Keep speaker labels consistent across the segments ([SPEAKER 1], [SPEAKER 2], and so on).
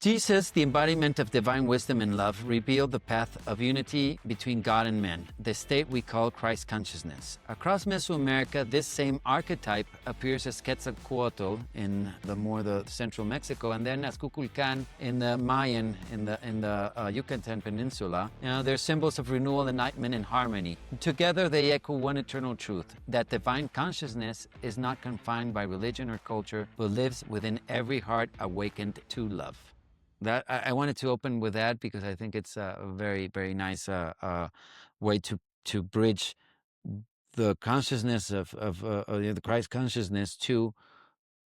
[SPEAKER 1] Jesus, the embodiment of divine wisdom and love, revealed the path of unity between God and men, the state we call Christ consciousness. Across Mesoamerica, this same archetype appears as Quetzalcoatl in the central Mexico, and then as Kukulkan in the Mayan, in the Yucatan Peninsula. They're symbols of renewal, enlightenment, and harmony. Together, they echo one eternal truth: that divine consciousness is not confined by religion or culture, but lives within every heart awakened to love. That I wanted to open with that because I think it's a very, very nice way to bridge the consciousness of the Christ consciousness to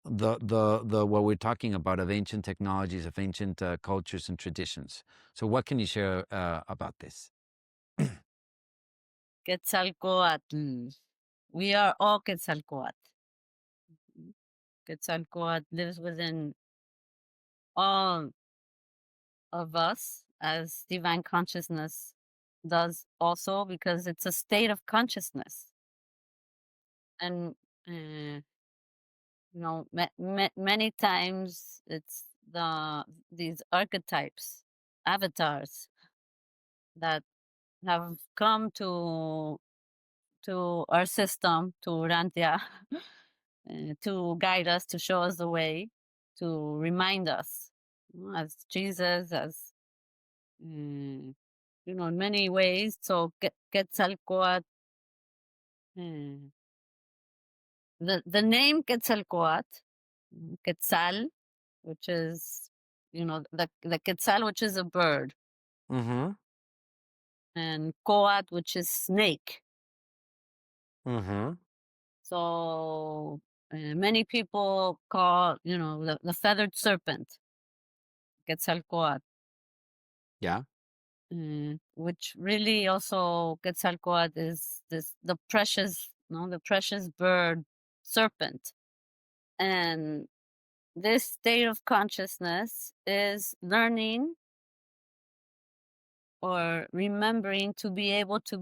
[SPEAKER 1] the what we're talking about of ancient technologies, of ancient cultures and traditions. So, what can you share about this?
[SPEAKER 2] Quetzalcoatl. We are all Quetzalcoatl. Quetzalcoatl lives within all of us, as divine consciousness does also, because it's a state of consciousness. And many times it's these archetypes, avatars that have come to our system, to Urantia, to guide us, to show us the way, to remind us, as Jesus, as in many ways. So Quetzalcoatl, the name Quetzalcoatl, Quetzal, which is the Quetzal, which is a bird,
[SPEAKER 1] Mm-hmm.
[SPEAKER 2] and Coat, which is snake.
[SPEAKER 1] Mm-hmm.
[SPEAKER 2] So many people call the feathered serpent Quetzalcoatl.
[SPEAKER 1] Yeah.
[SPEAKER 2] Which really also Quetzalcoatl is the precious, the precious bird serpent. And this state of consciousness is learning or remembering to be able to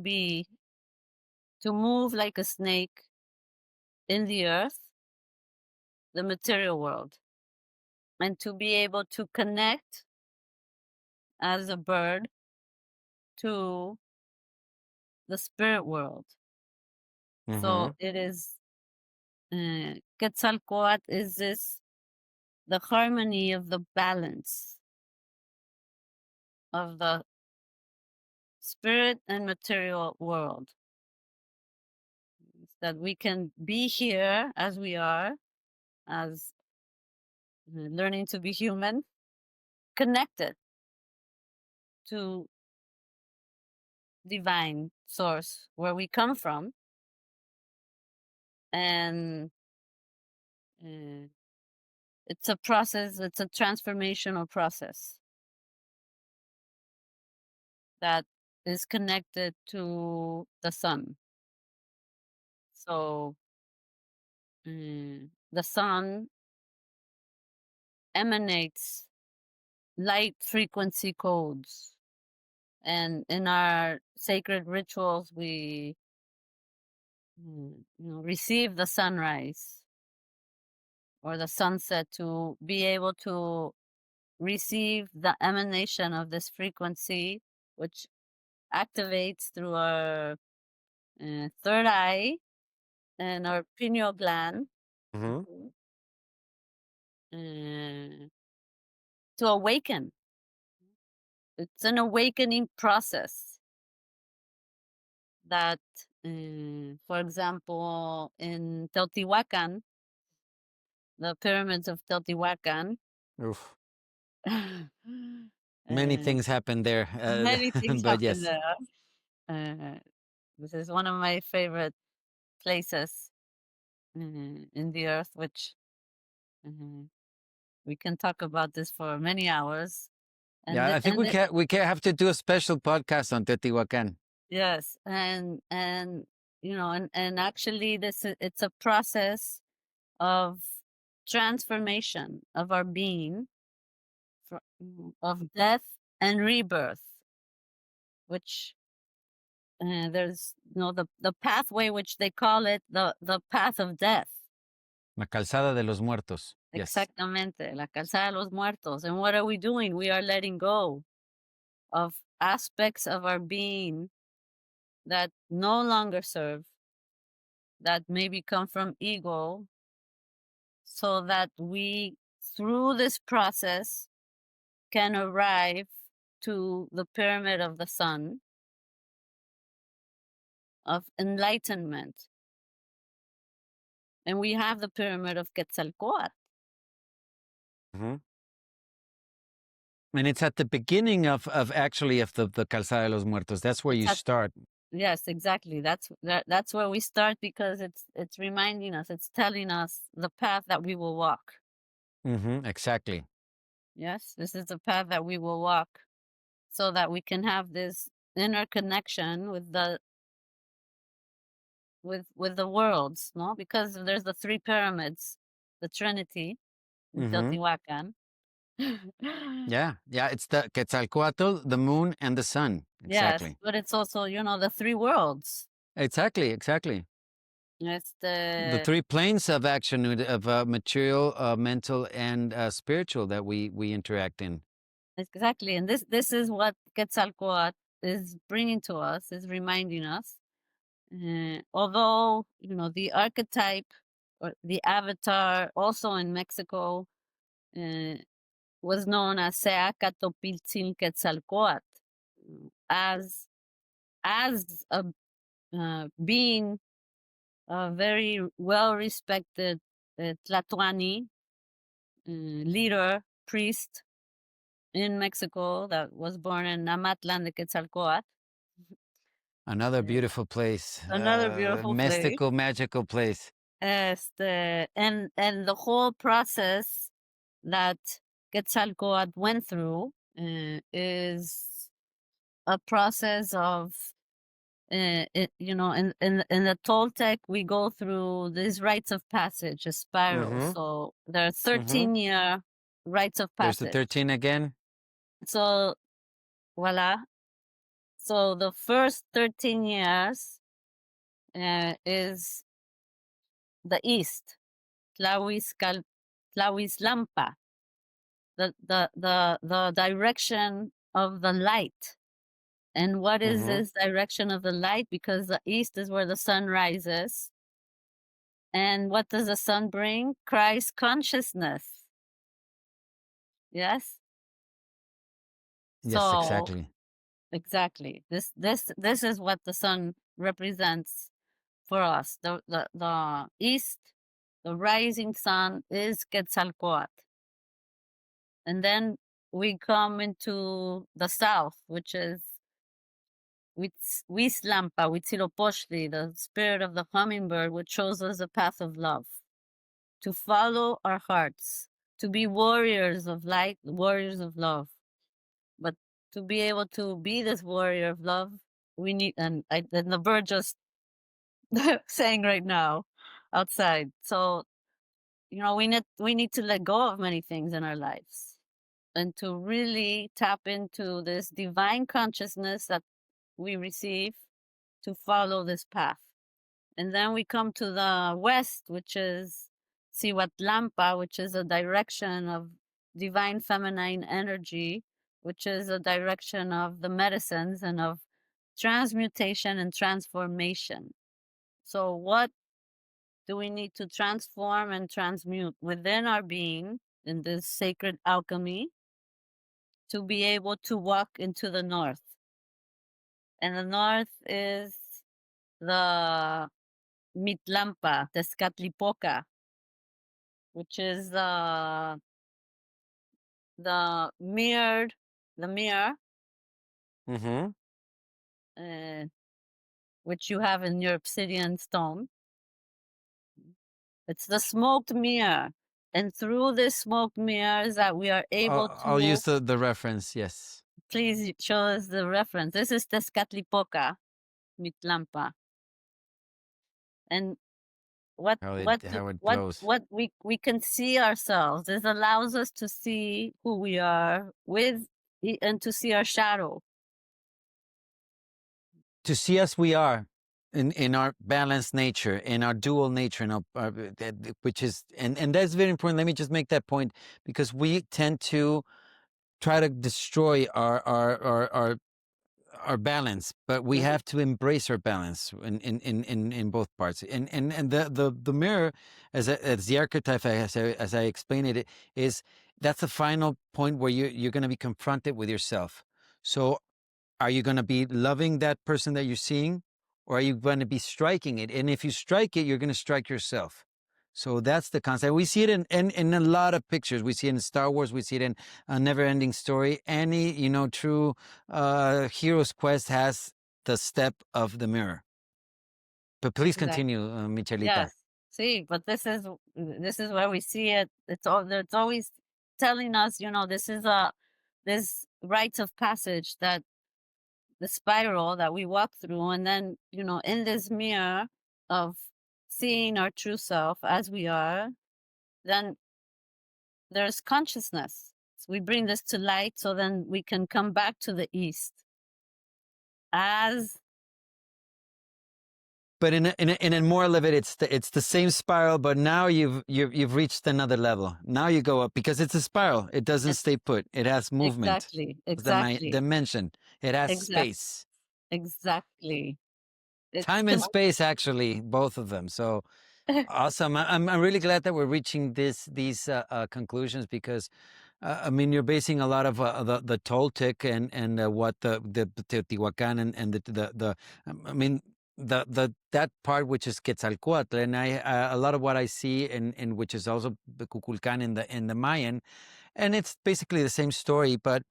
[SPEAKER 2] move like a snake in the earth, the material world, and to be able to connect as a bird to the spirit world.
[SPEAKER 1] Mm-hmm.
[SPEAKER 2] So it is Quetzalcoatl is the harmony of the balance of the spirit and material world. That we can be here as we are, as learning to be human, connected to divine source where we come from. And it's a process, it's a transformational process that is connected to the sun. So the sun emanates light frequency codes, and in our sacred rituals we receive the sunrise or the sunset to be able to receive the emanation of this frequency, which activates through our third eye and our pineal gland.
[SPEAKER 1] Mm-hmm.
[SPEAKER 2] To awaken. It's an awakening process that, for example, in Teotihuacan, the pyramids of Teotihuacan,
[SPEAKER 1] Oof.
[SPEAKER 2] uh,
[SPEAKER 1] Many things happen there,
[SPEAKER 2] many things
[SPEAKER 1] but
[SPEAKER 2] happen
[SPEAKER 1] yes.
[SPEAKER 2] there. This is one of my favorite places in the earth, which we can talk about this for many hours. And
[SPEAKER 1] Yeah, I think we can have to do a special podcast on Teotihuacan.
[SPEAKER 2] yes, and and actually it's a process of transformation of our being, of death and rebirth, which there's the pathway, which they call it the path of death,
[SPEAKER 1] La calzada de los muertos. Yes.
[SPEAKER 2] Exactamente, la calzada de los muertos. And what are we doing? We are letting go of aspects of our being that no longer serve, that maybe come from ego, so that we, through this process, can arrive to the pyramid of the sun of enlightenment. And we have the pyramid of Quetzalcoatl.
[SPEAKER 1] Mhm. And it's at the beginning of actually of the Calzada de los Muertos. That's where you
[SPEAKER 2] It's at-
[SPEAKER 1] start.
[SPEAKER 2] Yes, exactly. That's where we start, because it's reminding us, it's telling us the path that we will walk.
[SPEAKER 1] Exactly.
[SPEAKER 2] Yes, this is the path that we will walk, so that we can have this inner connection with the worlds, no? Because there's the three pyramids, the Trinity in
[SPEAKER 1] Mhm.
[SPEAKER 2] Teotihuacan.
[SPEAKER 1] Yeah. Yeah. It's the Quetzalcoatl, the moon, and the sun.
[SPEAKER 2] Yes,
[SPEAKER 1] Exactly.
[SPEAKER 2] but it's also, the three worlds.
[SPEAKER 1] Exactly. Exactly.
[SPEAKER 2] It's
[SPEAKER 1] The
[SPEAKER 2] the
[SPEAKER 1] three planes of action of material, mental, and spiritual that we interact in.
[SPEAKER 2] exactly, and this is what Quetzalcoatl is bringing to us, is reminding us. Although the archetype or the avatar, also in Mexico, uh, was known as Seacatopiltzin Quetzalcoatl, as a being a very well respected Tlatoani leader, priest in Mexico, that was born in Namatlan de Quetzalcoatl.
[SPEAKER 1] Another beautiful place.
[SPEAKER 2] Another beautiful place.
[SPEAKER 1] Mystical, magical place.
[SPEAKER 2] And the whole process that Quetzalcoatl went through is a process of in the Toltec, we go through these rites of passage, a spiral.
[SPEAKER 1] Mm-hmm.
[SPEAKER 2] So there are
[SPEAKER 1] Mm-hmm.
[SPEAKER 2] 13-year rites of
[SPEAKER 1] There's the
[SPEAKER 2] passage.
[SPEAKER 1] 13 again.
[SPEAKER 2] So voila. So the first 13 years is the east, Tlahuizlampa, the direction of the light. And what is
[SPEAKER 1] Mm-hmm.
[SPEAKER 2] this direction of the light? Because the east is where the sun rises. And what does the sun bring? Christ consciousness. Yes?
[SPEAKER 1] Yes,
[SPEAKER 2] So
[SPEAKER 1] exactly.
[SPEAKER 2] exactly. This is what the sun represents for us. The east, the rising sun, is Quetzalcoatl. And then we come into the south, which is Huizlampa, Huitzilopochtli, the spirit of the hummingbird, which shows us the path of love, to follow our hearts, to be warriors of light, warriors of love. But to be able to be this warrior of love, we need, and the bird just saying right now outside. So, we need to let go of many things in our lives, and to really tap into this divine consciousness that we receive, to follow this path. And then we come to the west, which is Cihuatlampa, which is a direction of divine feminine energy, which is a direction of the medicines and of transmutation and transformation. So what do we need to transform and transmute within our being in this sacred alchemy to be able to walk into the north? And the north is the Mitlampa, Tezcatlipoca, which is the mirror,
[SPEAKER 1] Mm-hmm.
[SPEAKER 2] uh, which you have in your obsidian stone. It's the smoked mirror. And through this smoked mirrors that we are able
[SPEAKER 1] I'll
[SPEAKER 2] to,
[SPEAKER 1] use the reference. Yes.
[SPEAKER 2] please show us the reference. This is Tezcatlipoca, Mitlampa. And
[SPEAKER 1] How it glows.
[SPEAKER 2] what we can see ourselves. This allows us to see who we are and to see our shadow.
[SPEAKER 1] To see us, we are. in our balanced nature, in our dual nature, in our, which is, and that's very important. Let me just make that point, because we tend to try to destroy our balance, but we have to embrace our balance in both parts. And the mirror, as the archetype, as I explain it, is that's the final point where you're going to be confronted with yourself. So are you going to be loving that person that you're seeing, or are you going to be striking it? And if you strike it, you're going to strike yourself. So that's the concept. We see it in a lot of pictures. We see it in Star Wars. We see it in A Never Ending Story. Any, true hero's quest has the step of the mirror. But please
[SPEAKER 2] Exactly.
[SPEAKER 1] continue, Michelita.
[SPEAKER 2] Yes. See, but this is where we see it. It's always telling us, this is this rites of passage, that the spiral that we walk through, and then, in this mirror of seeing our true self as we are, then there's consciousness. So we bring this to light, so then we can come back to the east as.
[SPEAKER 1] But in a more elevated, it's the same spiral, but now you've reached another level. Now you go up, because it's a spiral. It doesn't stay put. It has movement.
[SPEAKER 2] Exactly.
[SPEAKER 1] Dimension. It has
[SPEAKER 2] Exact-
[SPEAKER 1] space.
[SPEAKER 2] Exactly.
[SPEAKER 1] Time and space, actually, both of them. So awesome. I'm really glad that we're reaching these conclusions, because I mean, you're basing a lot of the Toltec and what the Teotihuacan and the I mean, that part, which is Quetzalcoatl, and a lot of what I see in which is also the Kukulcan in the Mayan, and it's basically the same story, but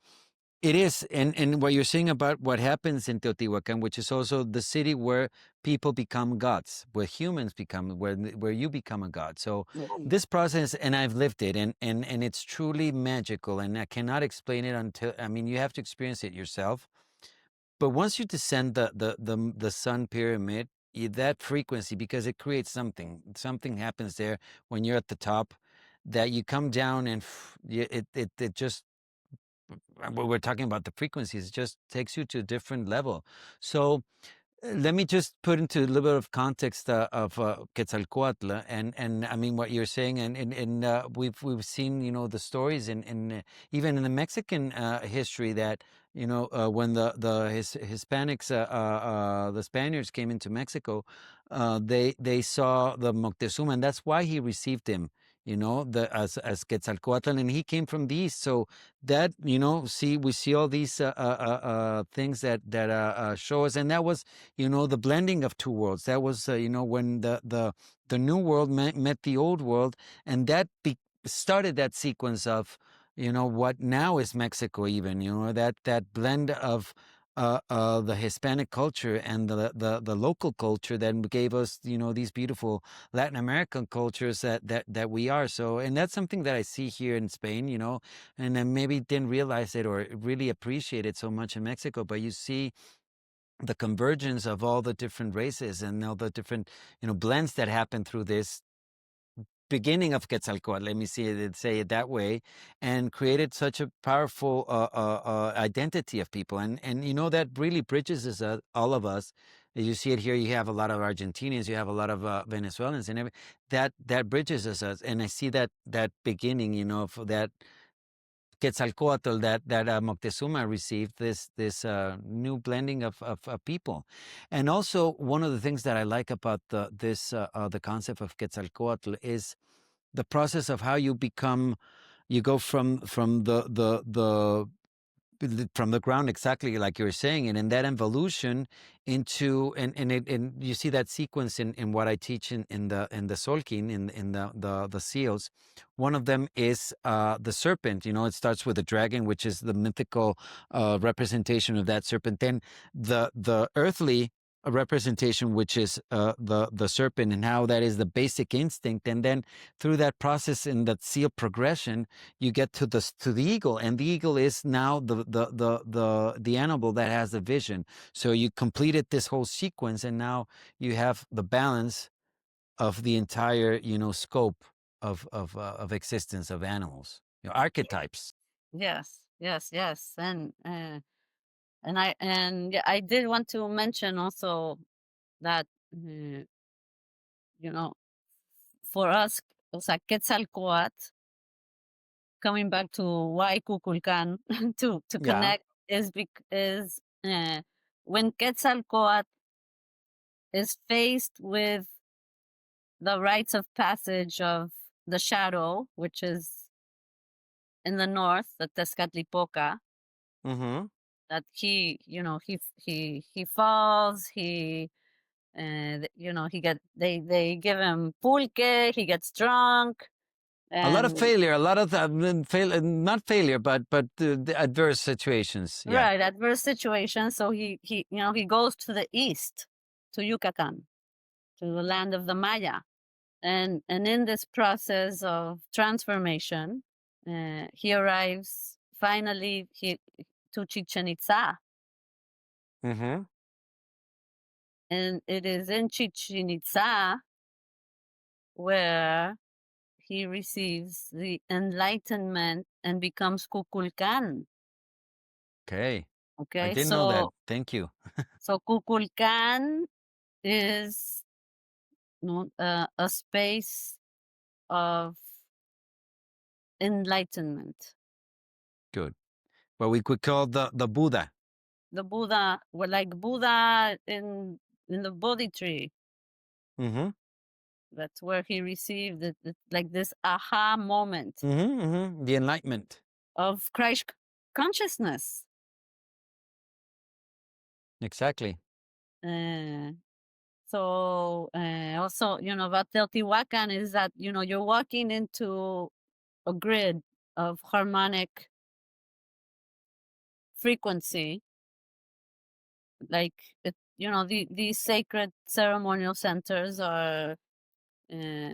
[SPEAKER 1] it is, and what you're saying about what happens in Teotihuacan, which is also the city where people become gods, where humans become, where you become a god. So this process, and I've lived it, and it's truly magical, and I cannot explain it until, I mean, you have to experience it yourself. But once you descend the sun pyramid, that frequency, because it creates something happens there when you're at the top, that you come down and it just, we're talking about the frequencies, it just takes you to a different level. So let me just put into a little bit of context of Quetzalcoatl, and I mean what you're saying, and we've seen, the stories in even in the Mexican history, that when the Hispanics, the Spaniards came into Mexico, they saw the Moctezuma, and that's why he received him, as Quetzalcoatl, and he came from the east. So that, we see all these things that show us, and that was, the blending of two worlds. That was, when the new world met the old world, and that started that sequence of, what now is Mexico. Even, that blend of the Hispanic culture and the local culture that gave us, these beautiful Latin American cultures that we are. So, and that's something that I see here in Spain, and I maybe didn't realize it or really appreciate it so much in Mexico, but you see the convergence of all the different races and all the different, blends that happen through this beginning of Quetzalcoatl, let me say it that way, and created such a powerful identity of people. And that really bridges us, all of us. You see it here. You have a lot of Argentinians, you have a lot of Venezuelans, and that bridges us. And I see that beginning, for that Quetzalcoatl, that Moctezuma received, this new blending of people. And also, one of the things that I like about the concept of Quetzalcoatl is the process of how you go from from the ground, exactly like you were saying, and in that evolution into, and you see that sequence in what I teach in the Solkin, in the seals. One of them is the serpent. It starts with a dragon, which is the mythical representation of that serpent. Then the earthly representation, which is the serpent, and how that is the basic instinct. And then through that process, in that seal progression, you get to the eagle, and the eagle is now the animal that has the vision. So you completed this whole sequence, and now you have the balance of the entire, scope of existence of animals, archetypes.
[SPEAKER 2] Yes, yes, yes. And I did want to mention also that uh, you know, for us, o sea, Quetzalcoatl, coming back to why Kukulkan, to
[SPEAKER 1] Yeah.
[SPEAKER 2] connect is when Quetzalcoatl is faced with the rites of passage of the shadow, which is in the north, the Tezcatlipoca,
[SPEAKER 1] Mm-hmm.
[SPEAKER 2] that he falls, he get they give him pulque, he gets drunk,
[SPEAKER 1] A lot of
[SPEAKER 2] and
[SPEAKER 1] failure, a lot of not failure, but the adverse situations. Yeah.
[SPEAKER 2] right, adverse situations. So he goes to the east, to Yucatan, to the land of the Maya, and in this process of transformation, he arrives finally to Chichen Itza,
[SPEAKER 1] Mm-hmm.
[SPEAKER 2] and it is in Chichen Itza where he receives the enlightenment and becomes Kukulkan.
[SPEAKER 1] Okay. I
[SPEAKER 2] Okay,
[SPEAKER 1] didn't know that. Thank you.
[SPEAKER 2] so Kukulkan is a space of enlightenment.
[SPEAKER 1] Good. What we could call the Buddha.
[SPEAKER 2] The Buddha, well, like Buddha in the Bodhi tree.
[SPEAKER 1] Mm-hmm.
[SPEAKER 2] That's where he received like this aha moment
[SPEAKER 1] Mm-hmm. Mm-hmm. The enlightenment.
[SPEAKER 2] of Christ consciousness.
[SPEAKER 1] Exactly.
[SPEAKER 2] Uh, so also, about Teotihuacan is that you're walking into a grid of harmonic frequency, like these sacred ceremonial centers are uh,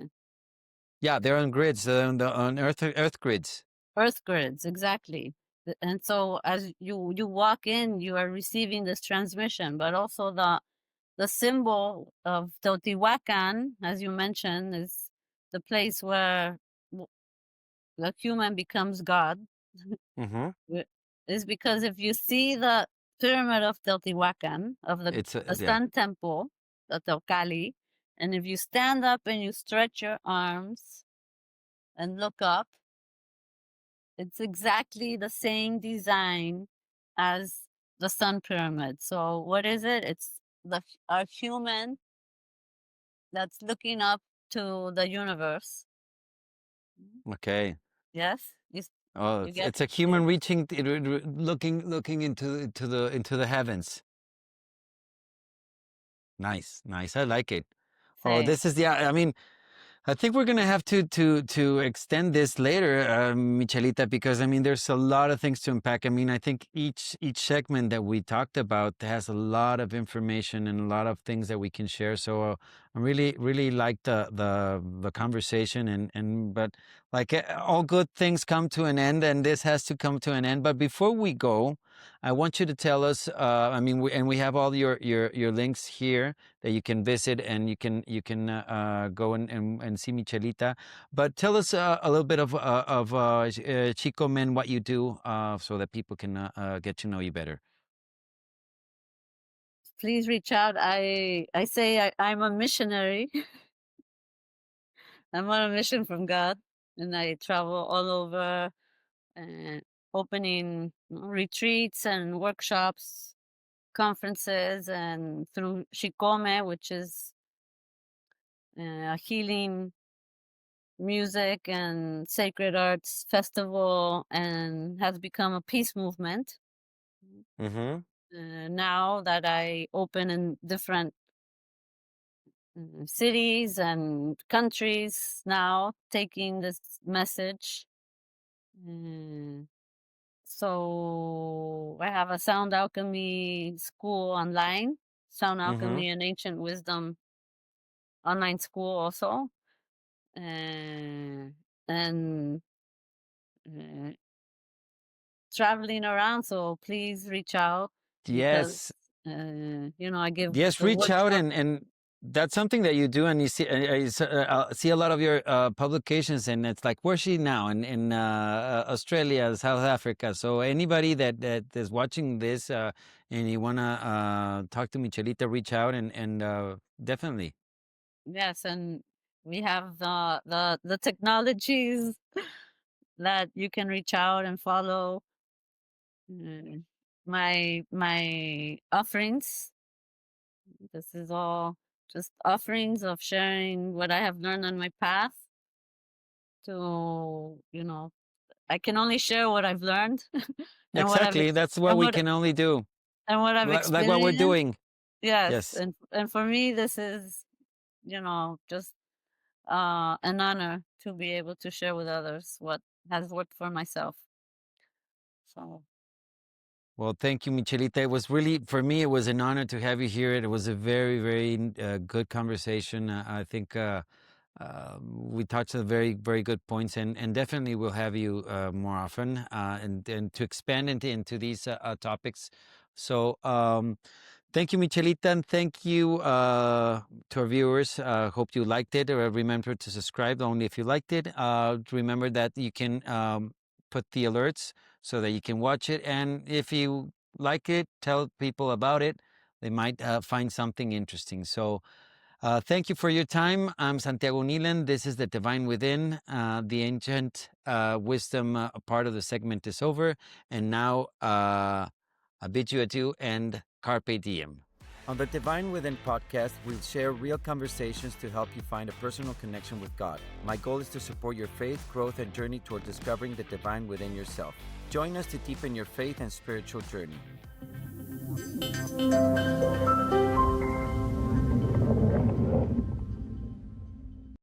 [SPEAKER 1] Yeah, they're on grids, on earth grids.
[SPEAKER 2] earth grids, exactly. And so as you walk in, you are receiving this transmission, but also the symbol of Teotihuacan, as you mentioned, is the place where the human becomes God.
[SPEAKER 1] Mm-hmm.
[SPEAKER 2] Is because if you see the pyramid of Teotihuacan, of
[SPEAKER 1] It's
[SPEAKER 2] the
[SPEAKER 1] yeah.
[SPEAKER 2] sun temple, the Teocalli, and if you stand up and you stretch your arms and look up, it's exactly the same design as the sun pyramid. So what is it? It's our human that's looking up to the universe.
[SPEAKER 1] Okay.
[SPEAKER 2] Yes,
[SPEAKER 1] Oh,
[SPEAKER 2] you get
[SPEAKER 1] it's a human reaching, looking into the heavens. Nice, nice. I like it. Oh,
[SPEAKER 2] same.
[SPEAKER 1] this is yeah. I mean, I think we're gonna have to extend this later, Michelita, because I mean, there's a lot of things to unpack. I mean, I think each segment that we talked about has a lot of information and a lot of things that we can share. So I really like the conversation and but like all good things come to an end, and this has to come to an end. But before we go, I want you to tell us. I mean, we have all your links here that you can visit and you can go and see Michelita. But tell us a little bit of Chico Men, what you do, so that people can get to know you better.
[SPEAKER 2] Please reach out. I say I'm a missionary. I'm on a mission from God, and I travel all over, uh, opening retreats and workshops, conferences, and through Shikome, which is a healing music and sacred arts festival, and has become a peace movement.
[SPEAKER 1] Mm-hmm.
[SPEAKER 2] Now that I open in different cities and countries now, taking this message. Mm, So I have a sound alchemy school online, sound
[SPEAKER 1] Mm-hmm.
[SPEAKER 2] alchemy and ancient wisdom online school also, and uh, traveling around. So please reach out because
[SPEAKER 1] Yes.
[SPEAKER 2] I give
[SPEAKER 1] Yes,
[SPEAKER 2] the
[SPEAKER 1] reach out
[SPEAKER 2] workshop.
[SPEAKER 1] and that's something that you do, and you see, see a lot of your publications, and it's like, where's she now? In Australia, South Africa. So anybody that is watching this and you wanna talk to Michelita, reach out and definitely.
[SPEAKER 2] Yes, and we have the technologies that you can reach out and follow my offerings. This is all just offerings of sharing what I have learned on my path to, I can only share what I've learned and what
[SPEAKER 1] Exactly, that's what
[SPEAKER 2] and
[SPEAKER 1] we
[SPEAKER 2] what
[SPEAKER 1] can only do,
[SPEAKER 2] and what I've
[SPEAKER 1] like what we're
[SPEAKER 2] experienced.
[SPEAKER 1] doing.
[SPEAKER 2] Yes,
[SPEAKER 1] Yes.
[SPEAKER 2] and for me, this is, just an honor to be able to share with others what has worked for myself. So
[SPEAKER 1] Well, thank you, Michelita. It was really, for me, it was an honor to have you here. It was a very, very good conversation. I think we touched on very, very good points, and definitely we'll have you more often and to expand into these topics. So, thank you, Michelita, and thank you to our viewers. Hope you liked it. Or remember to subscribe only if you liked it. Remember that you can put the alerts so that you can watch it. And if you like it, tell people about it. They might find something interesting. So thank you for your time. I'm Santiago Kneeland. This is The Divine Within. The ancient wisdom part of the segment is over. And now I bid you adieu and carpe diem. On the Divine Within podcast, we'll share real conversations to help you find a personal connection with God. My goal is to support your faith, growth, and journey toward discovering the divine within yourself. Join us to deepen your faith and spiritual journey.